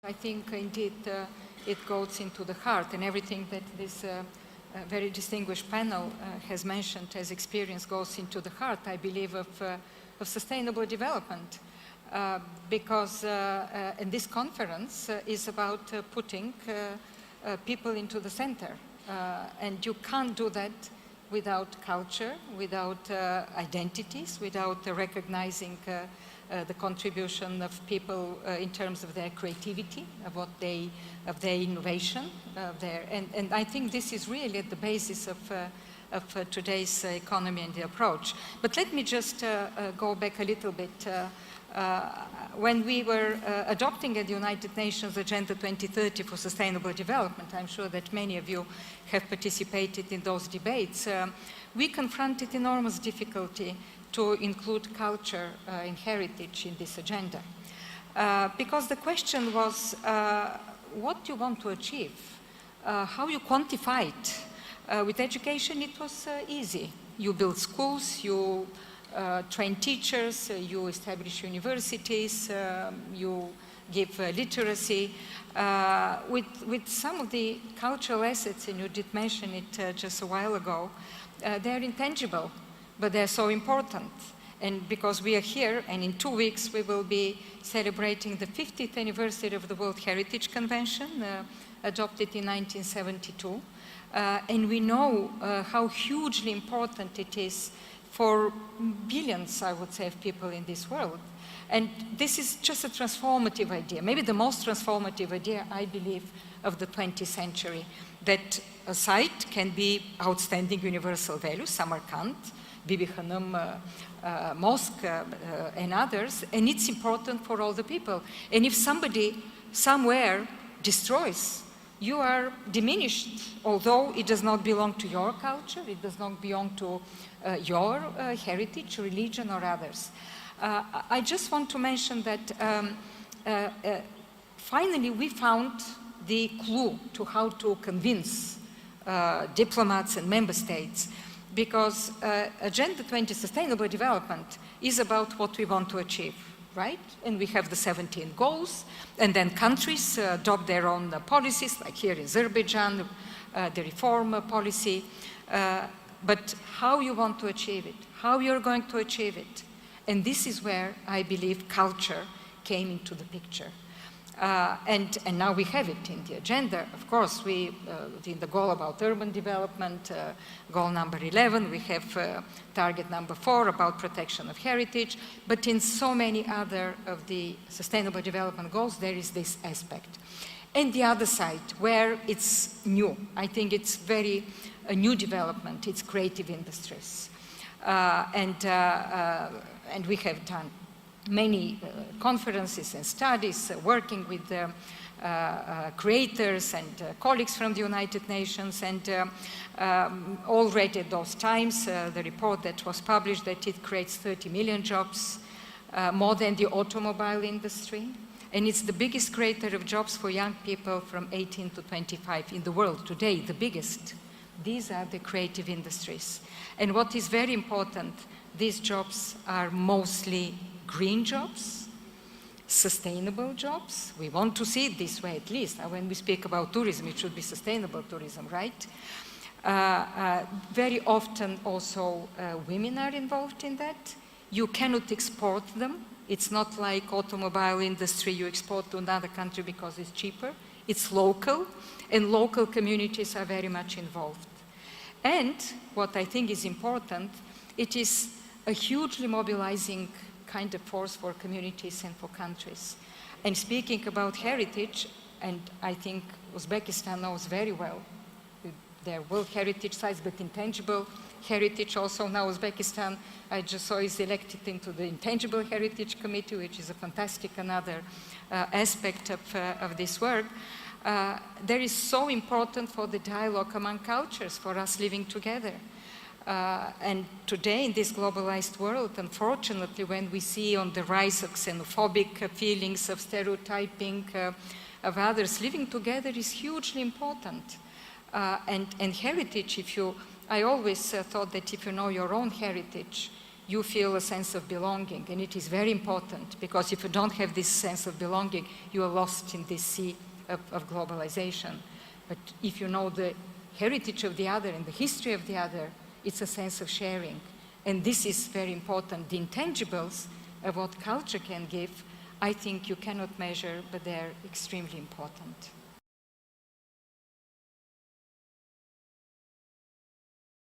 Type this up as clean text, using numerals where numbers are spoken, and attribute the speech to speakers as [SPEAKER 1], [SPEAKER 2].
[SPEAKER 1] I think indeed it goes into the heart, and everything that this very distinguished panel has mentioned as experience goes into the heart, I believe, of sustainable development. Because and this conference is about putting people into the center. And you can't do that without culture, without identities, without recognizing the contribution of people in terms of their creativity, of their innovation, and I think this is really at the basis of today's economy and the approach. But let me just go back a little bit. When we were adopting at the United Nations Agenda 2030 for Sustainable Development, I'm sure that many of you have participated in those debates, we confronted enormous difficulty to include culture and heritage in this agenda. Because the question was, what do you want to achieve? How you quantify it? With education, it was easy. You build schools, you train teachers, you establish universities, you give literacy. With some of the cultural assets, and you did mention it just a while ago, they're intangible, but they're so important. And because we are here, and in 2 weeks we will be celebrating the 50th anniversary of the World Heritage Convention, adopted in 1972. And we know how hugely important it is for billions, I would say, of people in this world. And this is just a transformative idea, maybe the most transformative idea, I believe, of the 20th century, that a site can be outstanding universal values, Samarkand, Bibi Hanum Mosque, and others, and it's important for all the people. And if somebody somewhere destroys, you are diminished, although it does not belong to your culture, it does not belong to your heritage, religion, or others. I just want to mention that finally we found the clue to how to convince diplomats and member states, because Agenda 20 Sustainable Development is about what we want to achieve, right? And we have the 17 goals, and then countries adopt their own policies, like here in Azerbaijan, the reform policy. But how you want to achieve it, how you're going to achieve it. And this is where I believe culture came into the picture. And now we have it in the agenda. Of course, in the goal about urban development, goal number 11, we have target number 4 about protection of heritage, but in so many other of the sustainable development goals, there is this aspect. And the other side, where it's new, I think it's a new development, it's creative industries. And we have done many conferences and studies working with creators and colleagues from the United Nations, and already at those times, the report that was published, that it creates 30 million jobs, more than the automobile industry, and it's the biggest creator of jobs for young people from 18 to 25 in the world today, the biggest. These are the creative industries. And what is very important, these jobs are mostly green jobs, sustainable jobs. We want to see it this way, at least. When we speak about tourism, it should be sustainable tourism, right? Very often also women are involved in that. You cannot export them. It's not like automobile industry, you export to another country because it's cheaper. It's local, and local communities are very much involved. And what I think is important, it is a hugely mobilizing kind of force for communities and for countries. And speaking about heritage, and I think Uzbekistan knows very well their World Heritage sites, but intangible heritage also. Now Uzbekistan, I just saw, is elected into the Intangible Heritage Committee, which is a fantastic another aspect of this work. There is so important for the dialogue among cultures, for us living together. And today in this globalized world, unfortunately, when we see on the rise of xenophobic feelings, of stereotyping of others, living together is hugely important. And heritage, I always thought that if you know your own heritage, you feel a sense of belonging. And it is very important, because if you don't have this sense of belonging, you are lost in this sea of globalization. But if you know the heritage of the other and the history of the other, it's a sense of sharing. And this is very important. The intangibles of what culture can give, I think you cannot measure, but they're extremely important.